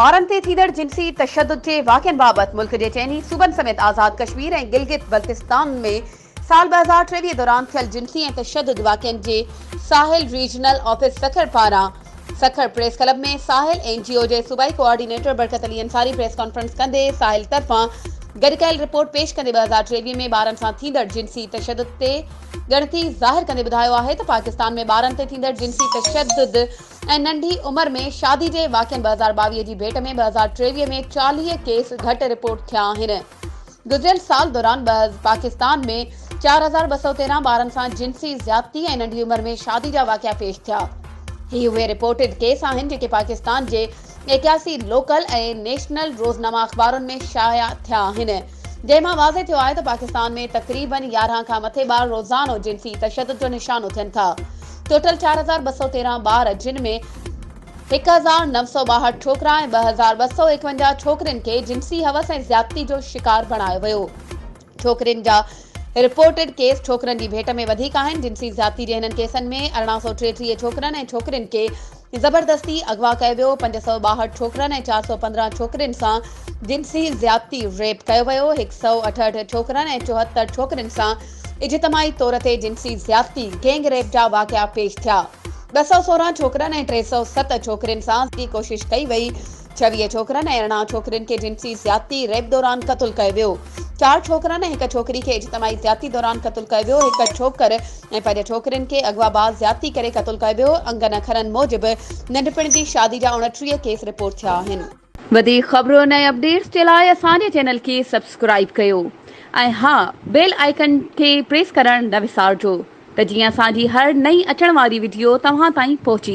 ॿारनि ते थींदड़ जिन्सी तशद्दुद जे वाक़िअनि बाबति मुल्क जे चइनी सूबनि समेत आज़ाद कश्मीर ऐं गिलगित बल्तिस्तान में साल 2023 दौरान थियल जिन्सी ऐं तशद्दुद वाक़िअनि जे साहिल रीजनल ऑफिस सखर पारां सखर प्रेस क्लब में साहिल NGO जे सूबाई coordinator Barkat Ali Ansari press conference कंदे साहिल तरफ़ां गॾु कयल रिपोर्ट पेश कंदे 2023 में ॿारनि सां थींदड़ जिन्सी तशद्दुद ते ॻणती ज़ाहिर कंदे ॿुधायो आहे त पाकिस्तान में ॿारनि ते थींदड़ जिन्सी तशद्दुद ऐं नंढी उमिरि में शादी जे वाक़िअनि 2022 जी भेट में 2023 में 40 केस घटि रिपोर्ट थिया आहिनि। गुज़िरियल साल दौरान पाकिस्तान में 4213 ॿारनि सां जिन्सी ज़्यादती ऐं नंढी उमिरि में शादी जा वाक़िआ पेश थिया। ही उहे रिपोर्टेड केस आहिनि जेके पाकिस्तान जे 81 लोकल ऐं नेशनल रोज़नामा अख़बारुनि में शाया थिया आहिनि, जंहिंमां वाज़े थियो आहे त पाकिस्तान में तक़रीबन 11 खां मथे ॿार रोज़ानो जिन्सी तशद्दुद जो निशानो थियनि था। टोटल 4213 ॿार जिन में 1962 छोकिरा ऐं 2251 छोकिरियुनि खे जिन्सी हवस ऐं ज़्यादती जो शिकार बणायो वियो। छोकिरियुनि जा रिपोर्टेड केस छोकिरनि जी भेट में वधीक आहिनि। जिन्सी ज़्यादती जे हिननि केसनि में 1833 छोकिरनि ऐं छोकिरियुनि खे ज़बरदस्ती अगवा कयो वियो, 562 छोकिरनि ऐं 415 छोकिरियुनि सां जिन्सी ज़्यादती रेप कयो वियो, 168 छोकिरनि ऐं 74 छोकिरियुनि सां इज्तिमाही तौर ते जिन्सी ज़्यादती गैंग रेप जा वाक़िआ पेश थिया। 216 छोकिरनि ऐं 307 छोकिरियुनि सां की कोशिश कई वई, 26 छोकिरनि ऐं 18 छोकिरियुनि खे जिन्सी ज़्यादती रेप दौरान क़त्ल कयो वियो, 4 छोकिरनि ऐं 1 छोकिरी खे इज्तिमाही ज़्यादती दौरान क़त्ल कयो वियो, 1 छोकर ऐं 5 छोकिरियुनि खे अगवाबाज़ ज़्यादती करे क़त्ल कयो वियो। अंगनि अखरनि मूजिबि नंढपिण जी शादी जा 29 केस रिपोर्ट थिया आहिनि। वधीक ख़बरुनि ऐं अपडेट्स जे लाइ असांजे चैनल खे सब्सक्राइब कयो ऐं हा, बेल आइकन खे प्रेस करणु न विसारिजो त जीअं असांजी हर नई अचण वारी वीडियो तव्हां ताईं पहुची